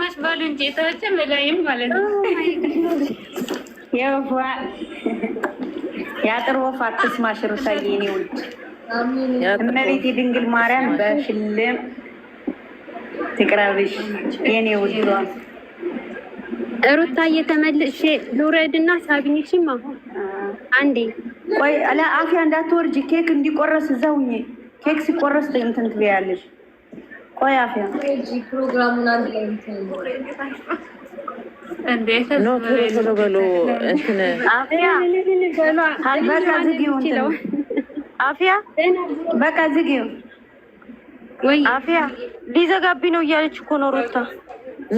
አትስማሽ ባሉ እንጂ የተወጨ በላይም ማለት ነው። የወፏ የአጥር ወፍ አትስማሽ ሩታዬ፣ የኔ ውድ እመቤቴ ድንግል ማርያም በሽልም ትቅረብሽ የኔ ውድ። ሩታዬ ተመልሼ ልውረድና ሳግኝሽማ አንዴ ቆይ አለ አፍያ እንዳትወርጂ። ኬክ እንዲቆረስ እዛውኝ ኬክ ሲቆረስ እንትን ትበያለሽ። ቆይ አፍያ ፕሮግራሙን አንድ ላይ እንዴት ነው ቶሎ በሎ እንትን አፍያ በቃ ዝጊው እንትን አፍያ በቃ ዝጊው። ወይ አፍያ ሊዘጋብኝ ነው እያለች እኮ ነው ሩታ።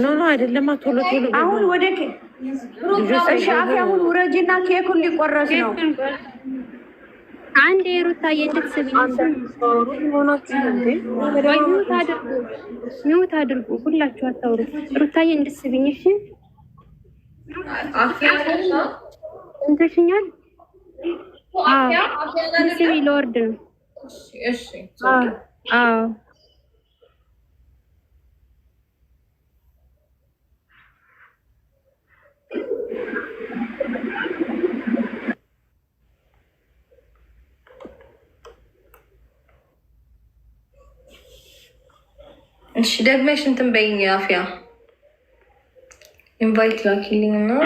ኖ አይደለም፣ ቶሎ አሁን ወደ እሺ አፍያ አሁን ውረጂና ኬኩን ሊቆረስ ነው። አንዴ ሩታዬ እንድትስብኝ ሚውት አድርጉ፣ ሁላችሁ አታውሩ። ሩታዬ እንድትስብኝ እሺ። እንትሽኛል ስቢ ለወርድ ነው። አዎ እሺ ደግመሽ እንትን በይኝ አፍያ ኢንቫይት ላኪልኝ ነው።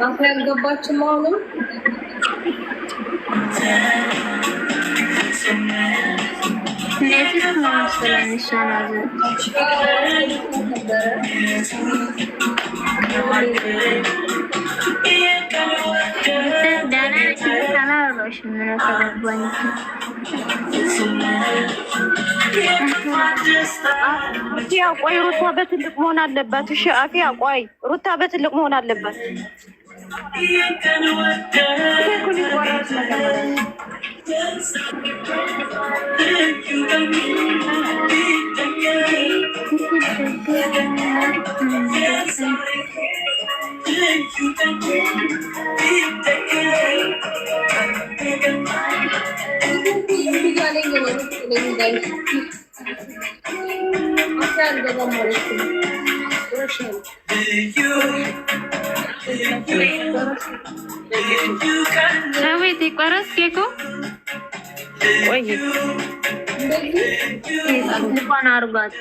አፍያ አልገባችም አሁንም እነዚህ ነው ስለሚሻላል ቆይ ሩታ በትልቅ መሆን አለባት። እሺ አፍያ ቆይ ሩታ በትልቅ መሆን አለባት። ሰዊት ይቆረስ ኬኩ ቆይ እንኳን አርጓት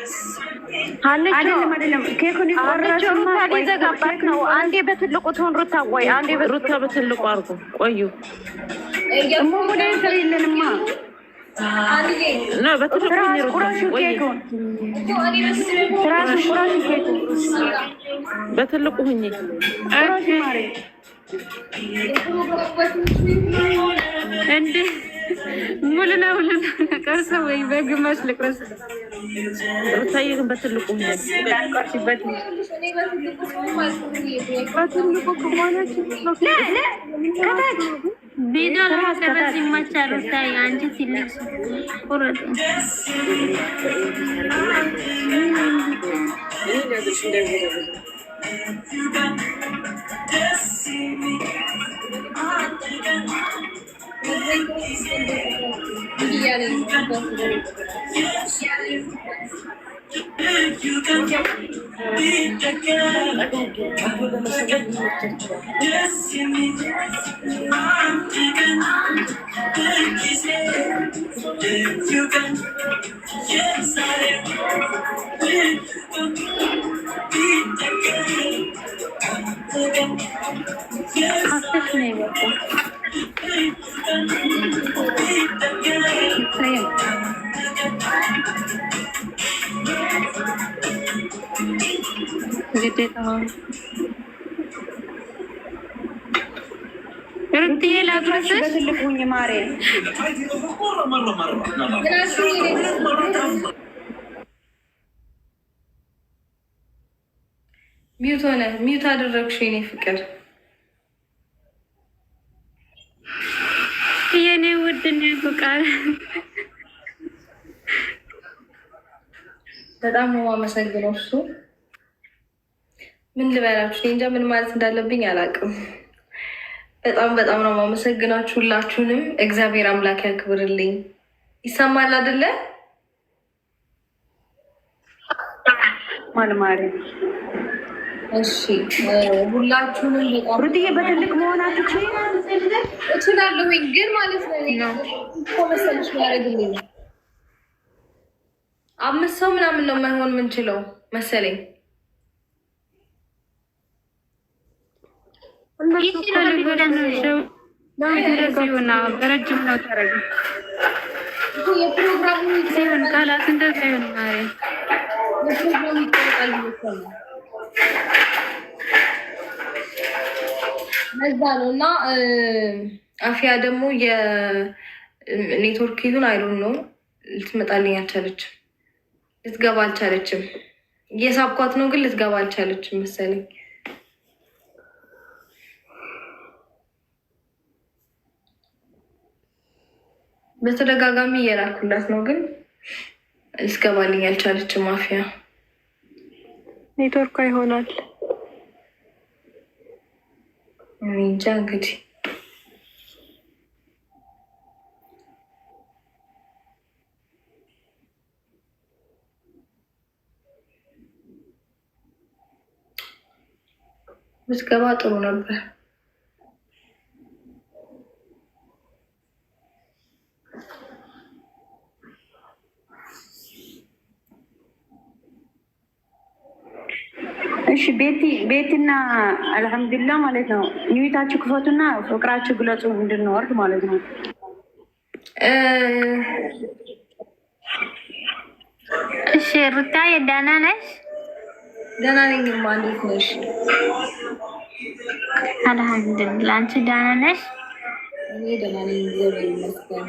አይደለም ኬኩን ይቆረስ ሩታ ሊዘጋባት ነው። አንዴ በትልቁ ትሆን ሩታ ቆይ አንዴ ሩታ በትልቁ አርጉ። ቆዩ እሞ ወደ ሰሪልንማ ነው በትልቁ ነው ቁራሹ ኬኩን ቁራሹ ኬኩ በትልቁ ሁኚ። ቁራሹ ማሬ እንዴ ሙሉ ለሙሉ ቀርሰ ወይ በግማሽ ልቅረስ። ሩታዬ ግን በትልቁ ሁኚ። በትልቁ ከሆነች ከታች ቪዲዮ ለማቀረጽ ይመቻል። ሩታዬ አንቺ ትልቅ ቁረጥ ሩትዬ ላጉርስ በትልቁ ሁኚ ማሬ ሚዩት ሆነ። ሚዩት አደረግሽ የኔ ፍቅር። የኔ ውድ ነው ፍቅር። በጣም ነው የማመሰግነው። እሱ ምን ልበላችሁ እንጃ ምን ማለት እንዳለብኝ አላውቅም። በጣም ነው የማመሰግናችሁ ሁላችሁንም። እግዚአብሔር አምላክ ያክብርልኝ። ይሰማል አይደለ? ማልማሪ እሺ ሁላችሁንም በጣም ሩትዬ በትልቅ መሆናችሁ እችላለሁኝ፣ ግን ማለት ነው እኮ መሰለሽ ያደርግልኝ 5 ሰው ምናምን ነው የማይሆን ምንችለው መሰለኝ። በረጅም ነው ታረግ የፕሮግራሙ ሲሆን ቃላት እንደዛ ይሆን ማሪ የፕሮግራሙ ይጠቃል ነው ለዛ ነው። እና አፍያ ደግሞ የኔትወርክ ይሁን አይዶን ነው ልትመጣልኝ አልቻለችም፣ ልትገባ አልቻለችም። እየሳብኳት ነው ግን ልትገባ አልቻለችም መሰለኝ። በተደጋጋሚ እየላኩላት ነው ግን ልትገባልኝ አልቻለችም። አፍያ ኔትወርኳ ይሆናል እንጃ እንግዲህ ብትገባ ጥሩ ነበር። እሺ ቤትና አልሐምዱሊላህ ማለት ነው። ኒዊታችሁ ክፈቱና ፍቅራችሁ ግለጹ እንድንወርድ ማለት ነው። እሺ ሩታዬ ደህና ነሽ? ደህና ነኝ። እንዴት ነሽ? አልሐምዱሊላህ። አንቺ ደህና ነሽ? እኔ ደህና ነኝ፣ እግዚአብሔር ይመስገን።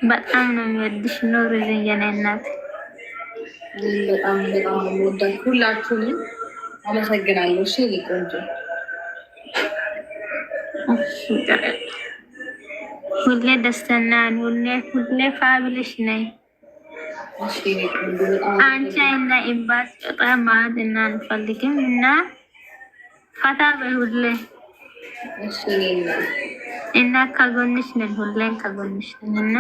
በጣም ነው የሚወድሽ ኑሪልኝ የኔ እናት። በጣም ነው የምወዳችሁ ሁላችሁንም አመሰግናለሁ። እሺ ቆንጆ ሁሌ ደስተኛ ሁሌ ፋብልሽ ነኝ። እሺ ቆንጆ በጣም አንቺ እና ኢምባስ በጣም ማለት እና አንፈልግም እና ፈታ በሁሌ እሺ እና ከጎንሽ ነን፣ ሁሌም ከጎንሽ ነን እና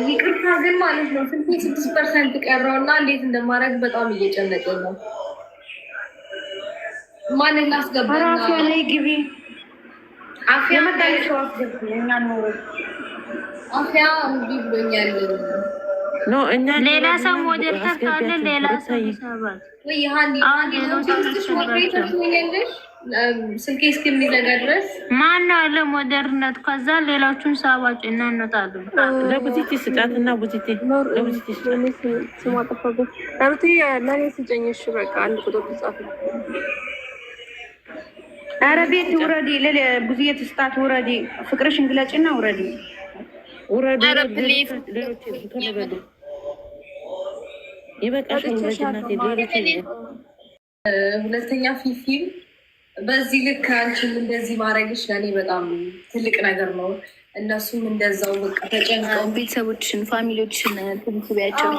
ይቅርታ ግን ማለት ነው 6% ቀረው እና እንዴት እንደማደርግ በጣም እየጨነቀኝ ነው። ማን እናስገባ? ራሱ ላይ ግቢ አፍያ መጣልሽው አስገቢ እኛ ነው አፍያ እንዲ ብሎኛል። ኖ እኛ ሌላ ሰው ሞዴል ተካለ ሌላ ሰው ይሰባል ወይ ሃንዲ ነው ትንሽ ሞዴሬተር ትሆኛለሽ ስልኬ እስከሚዘጋ ድረስ ማን ነው ያለ ሞዴርነት። ከዛ ሌሎቹን ሰባጭ እና እንወጣለን። ለቡቲቲ ስጫትና ቡቲቲ ለቡቲቲ ስሟ ጠፋብኝ። ሩቲ ለእኔ ስጨኝ። እሺ በቃ አንድ ቁጥር ጻፍ። ኧረ ቤት ውረዲ፣ ብዙዬ ትስጣት ውረዲ፣ ፍቅርሽን ግለጭና ውረዲ። ይበቃሻል። ሁለተኛ ፊልም በዚህ ልክ አንቺም እንደዚህ ማድረግሽ ለእኔ በጣም ትልቅ ነገር ነው። እነሱም እንደዛው በቃ ተጨንቀው ቤተሰቦችን ፋሚሊዎችን ትንስቢያቸው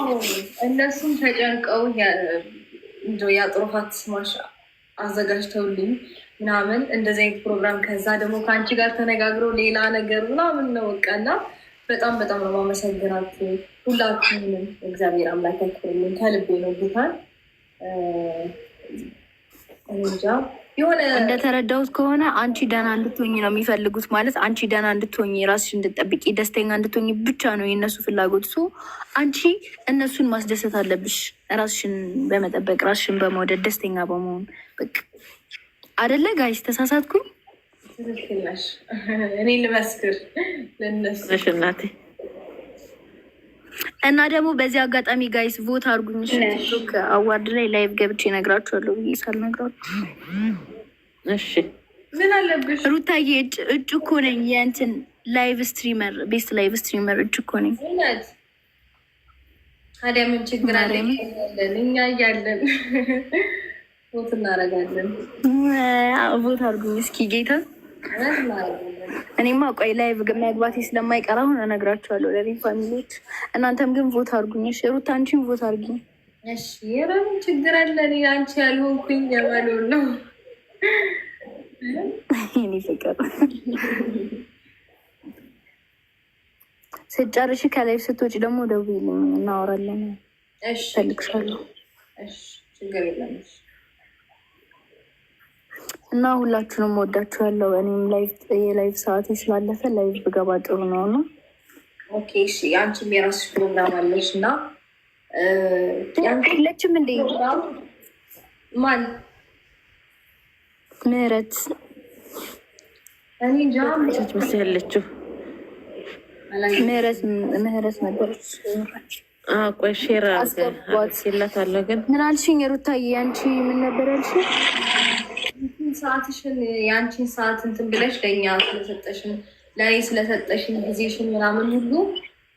እነሱም ተጨንቀው የአጥሮፋት ስማሽ አዘጋጅተውልኝ ምናምን እንደዚህ አይነት ፕሮግራም ከዛ ደግሞ ከአንቺ ጋር ተነጋግረው ሌላ ነገር ምናምን ነው በቃ እና በጣም ነው ማመሰግናችሁ ሁላችሁንም። እግዚአብሔር አምላክ ያክብርልኝ ከልቤ ነው ጌታን እንጃ የሆነ እንደተረዳሁት ከሆነ አንቺ ደህና እንድትሆኝ ነው የሚፈልጉት። ማለት አንቺ ደህና እንድትሆኝ፣ ራስሽ እንድትጠብቂ፣ ደስተኛ እንድትሆኝ ብቻ ነው የእነሱ ፍላጎት። ሶ አንቺ እነሱን ማስደሰት አለብሽ፣ ራስሽን በመጠበቅ ራስሽን በመውደድ ደስተኛ በመሆን በቃ አደለ ጋይስ? ተሳሳትኩኝ? ትክክል ነሽ። እኔ ልመስክር ለእነሱ እናቴ። እና ደግሞ በዚህ አጋጣሚ ጋይስ ቮት አድርጉኝ። ቲክቶክ አዋርድ ላይ ላይቭ ገብቼ እነግራችኋለሁ ብዬ ሳልነግራችሁ። እሺ ምን አለብሽ ሩታዬ? እጩ እኮ ነኝ የእንትን ላይቭ ስትሪመር፣ ቤስት ላይቭ ስትሪመር እጩ እኮ ነኝ። ታዲያ ምን ችግር አለ? እኛ እያለን ቦት እናደርጋለን። ቦት አድርጉኝ እስኪ ጌታ። እኔማ ቆይ ላይ መግባቴ ስለማይቀር አሁን እነግራቸዋለሁ ለኔ ፋሚሊዎች። እናንተም ግን ቦት አድርጉኝ እሺ። ሩታ አንቺም ቦት አድርጉኝ እሺ። ምን ችግር አለ? እኔ አንቺ ያልሆንኩኝ የማለው ነው። እኔ ፍቅር ስትጨርሺ ከላይ ስትወጪ ደግሞ ደውዪልኝ እናወራለን። እሺ እፈልግሻለሁ። እሺ ችግር የለም። እና ሁላችሁንም ወዳችኋለሁ። እኔም የላይቭ ሰዓቴ ስላለፈ ላይቭ ብገባ ጥሩ ነው ነው። ኦኬ እሺ። አንቺም የራስሽ ፕሮግራም አለሽ እና የለችም እንዴ? ማን ምህረት? እኔ እንጃ መስ ያለችው ምህረት ነበረች። ቆይ ሼር አስገባትላታለሁ። ግን ምን አልሽኝ ሩታዬ? አንቺ ምን ነበር ያልሽኝ? ሰዓትሽን የአንቺን ሰዓት እንትን ብለሽ ለእኛ ስለሰጠሽን ለእኔ ስለሰጠሽን ጊዜሽን ምናምን ሁሉ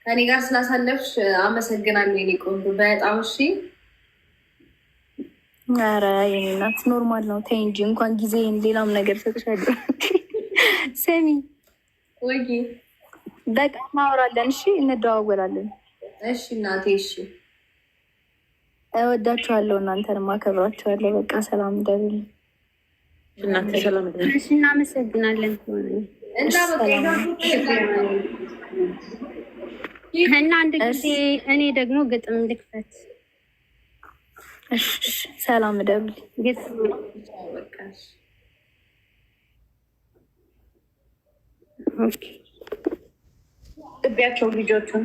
ከኔ ጋር ስላሳለፍሽ አመሰግናለሁ የኔ ቆንጆ በጣም። እሺ ኧረ የኔ እናት ኖርማል ነው። ተይ እንጂ እንኳን ጊዜን ሌላም ነገር ሰጥሻለሁ። ሰሚ ወይ በቃ እናወራለን። እሺ እንደዋወላለን። እሺ እናቴ እሺ። እወዳችኋለሁ፣ እናንተንም አከብራችኋለሁ። በቃ ሰላም ደብል እናንተ ሰላም ደብል። እሺ እናመሰግናለን። እና አንድ ጊዜ እኔ ደግሞ ግጥም ልክፈት። እሺ ሰላም ደብል ግጥም ኦኬ። ጥቢያቸው ልጆቹን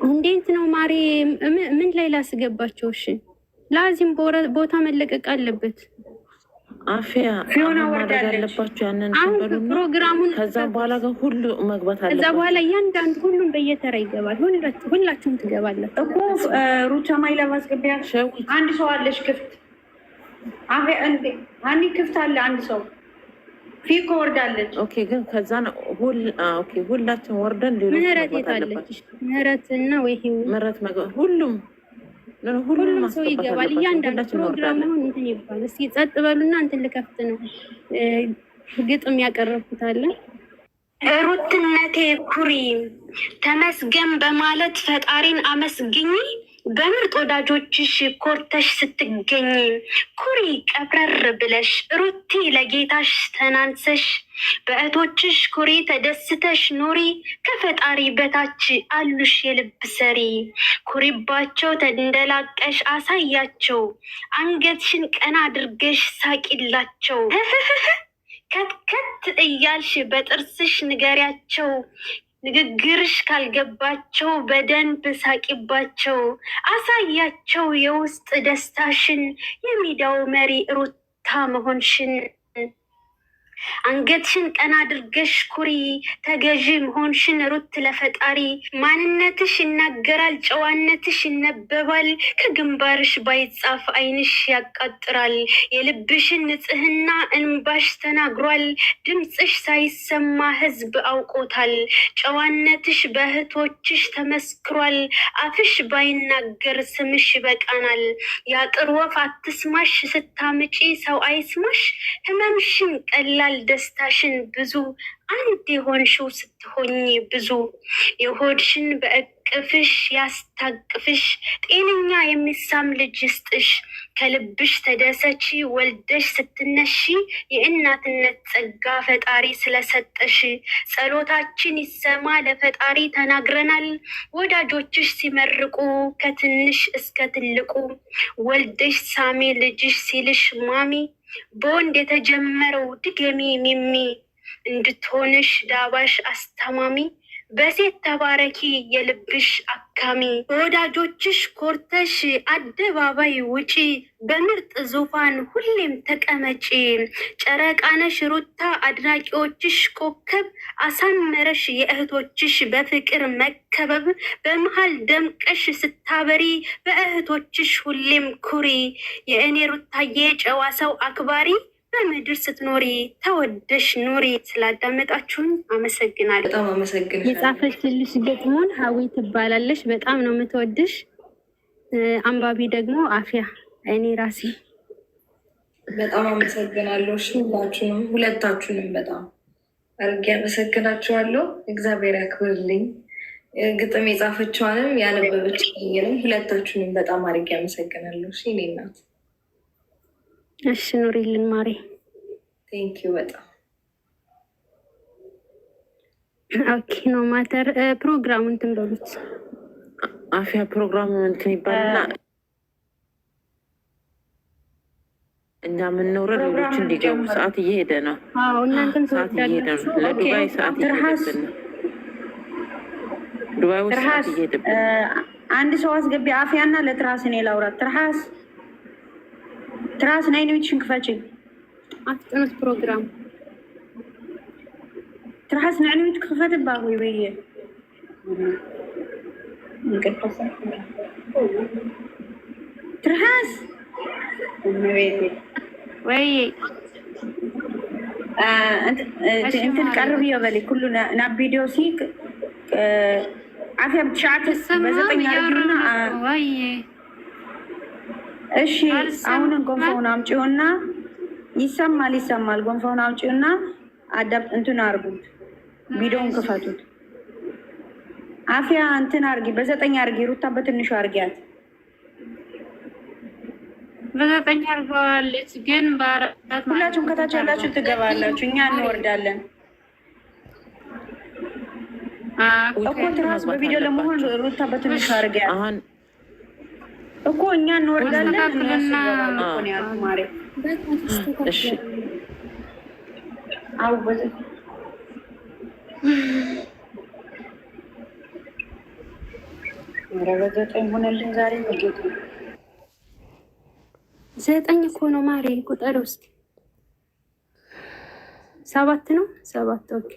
እንዴት ነው ማሪ? ምን ላይ ላስገባቸው? እሺ ላዚም ቦታ መለቀቅ አለበት። አፍያ ማድረግ አለባቸው ያንን ፕሮግራሙን። ከዛ በኋላ ግን ሁሉ መግባት አለበት። ከዛ በኋላ እያንዳንዱ ሁሉም በየተራ ይገባል። ሁላችሁም ትገባላችሁ እኮ ሩቻ ማይላ ማስገቢያ አንድ ሰው አለሽ ክፍት። አፍያ እንዴ አኒ ክፍት አለ አንድ ሰው ፊኮ ወርዳለች። ኦኬ ግን ከዛ ሁላችን ወርደን ሌሎች ምህረት የታለች? ምህረት እና ወይ ምህረት መግባት ሁሉም ሰው ይገባል። እያንዳንዱ ፕሮግራም አሁን እንትን ይባል። እስኪ ጸጥ በሉና እንትን ልከፍት ነው ግጥም ያቀረብኩታለን። ሩትነቴ ኩሪ ተመስገን በማለት ፈጣሪን አመስግኝ። በምርጥ ወዳጆችሽ ኮርተሽ ስትገኝ ኩሪ ቀብረር ብለሽ ሩቲ ለጌታሽ ተናንሰሽ በእህቶችሽ ኩሪ ተደስተሽ ኑሪ። ከፈጣሪ በታች አሉሽ የልብ ሰሪ። ኩሪባቸው ተንደላቀሽ አሳያቸው። አንገትሽን ቀና አድርገሽ ሳቂላቸው። ከትከት እያልሽ በጥርስሽ ንገሪያቸው። ንግግርሽ ካልገባቸው በደንብ ሳቂባቸው። አሳያቸው የውስጥ ደስታሽን የሜዳው መሪ ሩታ መሆንሽን። አንገትሽን ቀና አድርገሽ ኩሪ ተገዢ መሆንሽን ሩት ለፈጣሪ። ማንነትሽ ይናገራል፣ ጨዋነትሽ ይነበባል። ከግንባርሽ ባይጻፍ ዓይንሽ ያቃጥራል። የልብሽን ንጽህና እንባሽ ተናግሯል። ድምፅሽ ሳይሰማ ሕዝብ አውቆታል። ጨዋነትሽ በእህቶችሽ ተመስክሯል። አፍሽ ባይናገር ስምሽ ይበቃናል። የአጥር ወፍ አትስማሽ ስታምጪ ሰው አይስማሽ። ህመምሽን ቀላል ደስታሽን ብዙ አንድ የሆንሽው ስትሆኝ ብዙ። የሆድሽን በእቅፍሽ ያስታቅፍሽ። ጤነኛ የሚሳም ልጅ ይስጥሽ። ከልብሽ ተደሰቺ ወልደሽ ስትነሺ። የእናትነት ጸጋ ፈጣሪ ስለሰጠሽ። ጸሎታችን ይሰማ ለፈጣሪ ተናግረናል። ወዳጆችሽ ሲመርቁ ከትንሽ እስከ ትልቁ። ወልደሽ ሳሚ ልጅሽ ሲልሽ ማሚ። በወንድ የተጀመረው ድገሚ ሚሚ። እንድትሆንሽ ዳባሽ አስተማሚ። በሴት ተባረኪ የልብሽ አካሚ። በወዳጆችሽ ኮርተሽ አደባባይ ውጪ። በምርጥ ዙፋን ሁሌም ተቀመጪ። ጨረቃነሽ ሩታ አድናቂዎችሽ ኮከብ። አሳመረሽ የእህቶችሽ በፍቅር መከበብ። በመሃል ደምቀሽ ስታበሪ በእህቶችሽ ሁሌም ኩሪ። የእኔ ሩታዬ ጨዋ ሰው አክባሪ። በምድር ስትኖሪ ተወደሽ ኑሪ። ስላዳመጣችሁን አመሰግናለሁ። በጣም አመሰግናለሁ። የጻፈችልሽ ግጥሙን ሀዊ ትባላለች። በጣም ነው የምትወድሽ። አንባቢ ደግሞ አፍያ እኔ ራሴ በጣም አመሰግናለሁ። ሁለታችሁንም በጣም አድርጌ አመሰግናችኋለሁ። እግዚአብሔር ያክብርልኝ። ግጥም የጻፈችዋንም ያነበበችኝንም ሁለታችሁንም በጣም አድርጌ አመሰግናለሁ። እኔ እናት እሺ፣ ኑሪልን ማሬ። ቴንኪው በጣም ኦኬ። ኖ ማተር ፕሮግራሙን ትንበሉት። አፍያ ፕሮግራሙ እንትን ይባልና እኛ የምንኖረው ሌሎች እንዲገቡ ሰዓት እየሄደ ነው። እናንተም ሰዓት እየሄደ ነው። ለዱባይ ሰዓት እየሄደብን ነው። ዱባይ ውስጥ ሰዓት እየሄደብን ነው። አንድ ሰው አስገቢ። አፍያና ለትርሃስ እኔ ላውራት። ትርሃስ ናይ ንቤትሽን ክፈች። አፍጥኑት ፕሮግራም ትርሃስ ናይ ንቤት ክፈት ባሁ ይበየ ትርሃስ ወይ እንትን ቀርብ የበለ ኩሉ ናብ ቪዲዮ ሲክ አፍያ ብትሻዓት በዘጠኝ አርጊና ወይ እሺ። አሁን ጎንፎውን አምጪውና ይሰማል። ጎንፎውን አምጪውና አዳፕ እንትን አርጉት፣ ቪዲዮውን ክፈቱት። አፍያ እንትን አርጊ፣ በዘጠኝ አርጊ። ሩታ በትንሹ አርጊያት። በዘጠኝ አርገዋለች፣ ግን በአራት ሁላችሁም ከታች ያላችሁ ትገባላችሁ፣ እኛ እንወርዳለን እኮ። ትርሃስ በቪዲዮ ለመሆን ሩታ በትንሹ አርጊያት እኮ፣ እኛ እንወርዳለን። እነሱ ይገባሉ እኮ ነው ያልኩት ማሬ። እሺ አው በዘጠኝ ሆነልን ዛሬ መጌቱ 9 እኮ ነው ማሬ። ቁጥር ውስጥ 7 ነው። 7 ኦኬ።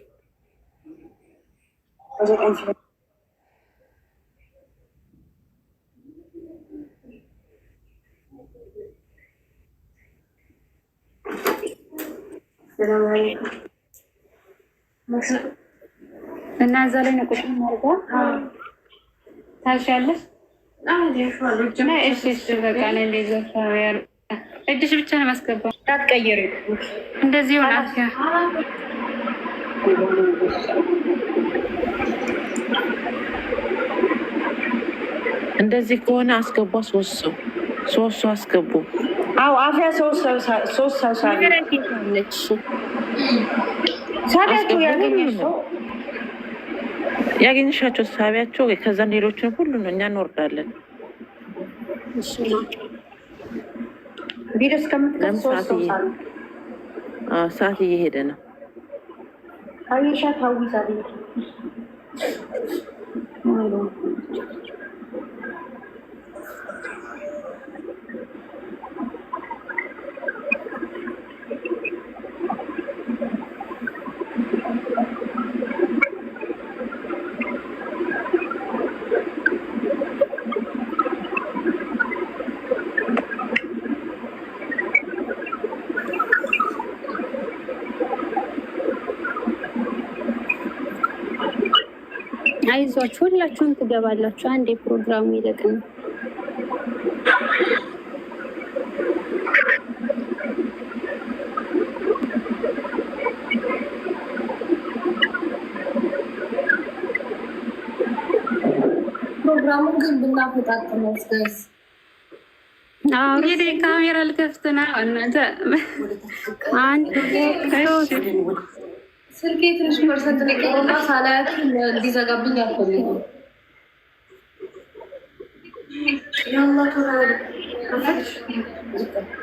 እና እዛ ላይ ነው ቁጥር ማርጋ ታሻለሽ። እሺ በቃ ነው እንደዛ ያለ እድሽ ብቻ ነው ማስገባ። አትቀይሪ እንደዚህ ሆነ። አፍያ እንደዚህ ከሆነ አስገባ። 3 ሰው አስገቡ። አዎ አፍያ 3 ሰው ሳቢያቸው ያገኝሻቸው ሳቢያቸው። ከዛን ሌሎችን ሁሉ ነው እኛ እንወርዳለን። ቪዲዮ እስከምትከፍት ሰዓት እየሄደ ነው። አይሻ ታዊዛ አይዟችሁ፣ ሁላችሁም ትገባላችሁ። አንዴ ፕሮግራሙ ይለቅ ነው። ፕሮግራሙን ግን ብናፈጣጥመው እስከስ እንግዲህ ካሜራ ልከፍት ነው። እናንተ አንድ ስልኬ ትንሽ ፐርሰንት ነቀውና ሳላያት እንዲዘጋብኝ አልፈልግም። ያላ